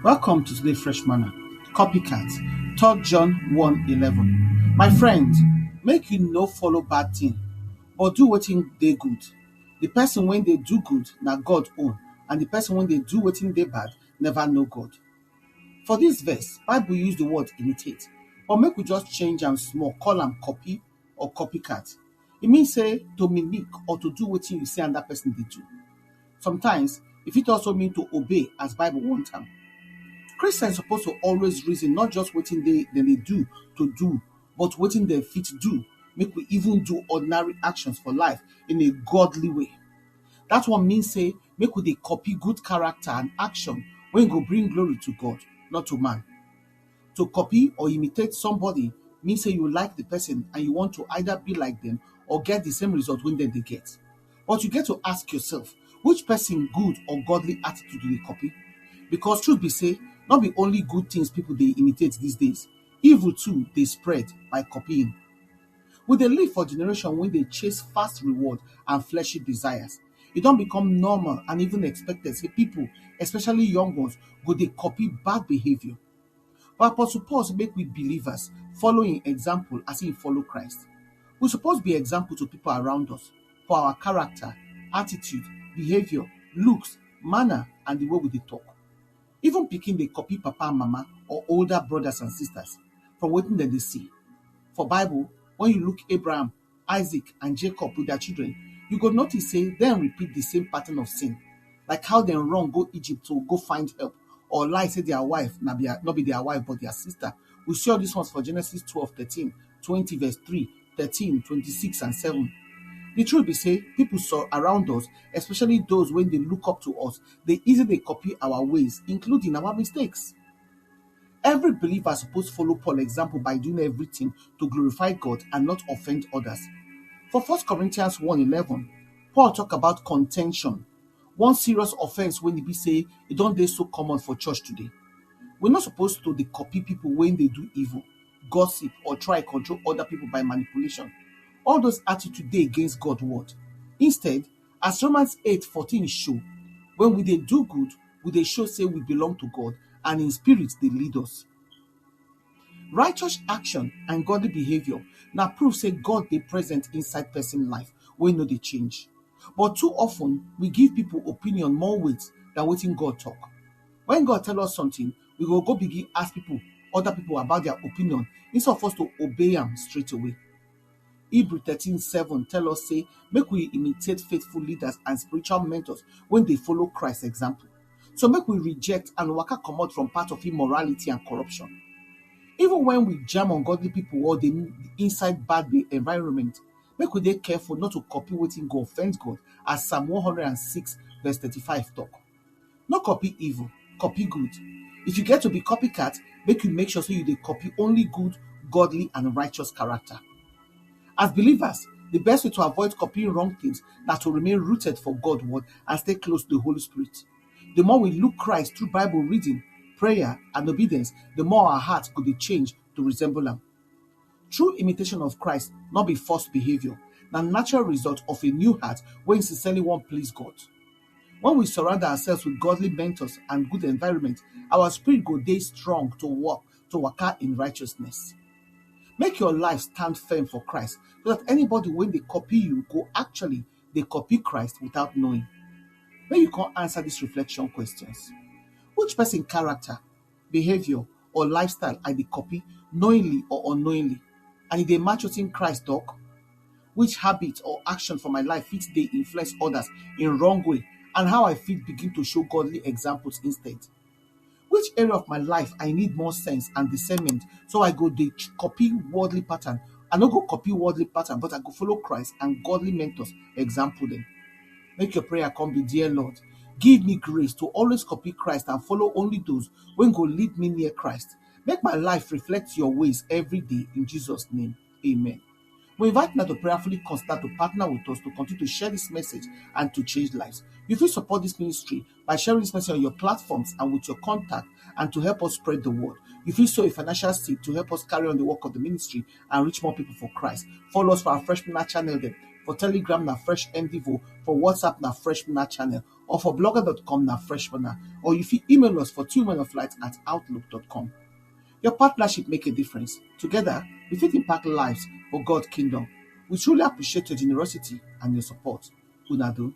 Welcome to today's Fresh Manna. Copycat. 3 John 1:11. My friend, make you no follow bad thing, but do wetin dey good. The person when they do good, na God own, and the person when they do wetin dey bad, never know God. For this verse, Bible use the word imitate, but make we just change am small, call am copy or copycat. It means say to mimic or to do wetin you see another person dey do. Sometimes, it fit also mean to obey as Bible want am. Christians suppose to always reason not just wetin they do to do, but wetin dem fit do, make we even do ordinary actions for life in a godly way. That one mean say make we dey copy good character and action wey go bring glory to God, not to man. To copy or imitate somebody mean say you like the person and you want to either be like them or get the same result wey dem dey get. But you get to ask yourself, which person good or godly attitude you dey copy? Because truth be say, not be only good things people dey imitate these days, evil too dey spread by copying. We dey live for generation wey dey chase fast reward and fleshy desires. E don become normal and even expected say people, especially young ones, go dey copy bad behavior. But Apostle Paul say make we believers follow im example as im follow Christ. We suppose be example to people around us for our character, attitude, behavior, looks, manner, and the way we dey talk. Even pikin dey copy papa and mama or older brothers and sisters from wetin dem dey see. For Bible, when you look Abraham, Isaac, and Jacob with their children, you go notice say dem repeat the same pattern of sin, like how dem run go Egypt to go find help, or lie say their wife no be their wife but their sister. We see all these ones for Genesis 12:13, 20 verse 3, 13, 26, and 7. The truth be say, people around us, especially those when they look up to us, they easily copy our ways, including our mistakes. Every believer is supposed to follow Paul's example by doing everything to glorify God and not offend others. For 1 Corinthians 1:11, Paul talk about contention, one serious offense when he be say it don't dey so common for church today. We're not supposed to dey copy people when they do evil, gossip, or try control other people by manipulation. All those attitudes dey against God's word. Instead, as Romans 8:14 show, when we dey do good, we dey show say we belong to God and in spirit dey lead us. Righteous action and godly behavior na proof say God dey present inside person life wey no dey change. But too often, we give people opinion more weight than wetin God talk. When God tell us something, we go begin ask other people about their opinion instead of us to obey am straight away. Hebrew 13:7 tell us say make we imitate faithful leaders and spiritual mentors when they follow Christ's example. So make we reject and waka comot from part of immorality and corruption. Even when we jam on godly people or dey inside bad environment, make we dey careful not to copy wetin go offend God, as Psalm 106 verse 35 talk. No copy evil, copy good. If you get to be copycat, make you make sure so you dey copy only good, godly, and righteous character. As believers, the best way to avoid copying wrong things na to remain rooted for God's word and stay close to the Holy Spirit. The more we look Christ through Bible reading, prayer, and obedience, the more our hearts go dey change to resemble am. True imitation of Christ not be forced behavior, na natural result of a new heart wey sincerely wan please God. When we surround ourselves with godly mentors and good environment, our spirit go dey strong to waka in righteousness. Make your life stand firm for Christ so that anybody when they copy you go actually they copy Christ without knowing. When you can answer these reflection questions. Which person character, behavior, or lifestyle I dey copy knowingly or unknowingly? And if they match wetin Christ talk? Which habit or action for my life fit dey influence others in wrong way, and how I fit begin to show godly examples instead? Which area of my life I need more sense and discernment so I go dey copy worldly pattern? I no go copy worldly pattern, but I go follow Christ and godly mentors example them. Make your prayer come be, dear Lord, give me grace to always copy Christ and follow only those when go lead me near Christ. Make my life reflect your ways every day in Jesus' name. Amen. We invite you now to prayerfully consider to partner with us to continue to share this message and to change lives. You will support this ministry by sharing this message on your platforms and with your contact and to help us spread the word. You will sow a financial seed to help us carry on the work of the ministry and reach more people for Christ. Follow us for our Fresh Manna channel then. For Telegram na Fresh Endeavour. For WhatsApp na Fresh Manna channel. Or for blogger.com na Fresh Manna. Or you fit email us for 2menoflight@outlook.com. Your partnership make a difference. Together, we fit impact lives for God's kingdom. We truly appreciate your generosity and your support. Una do.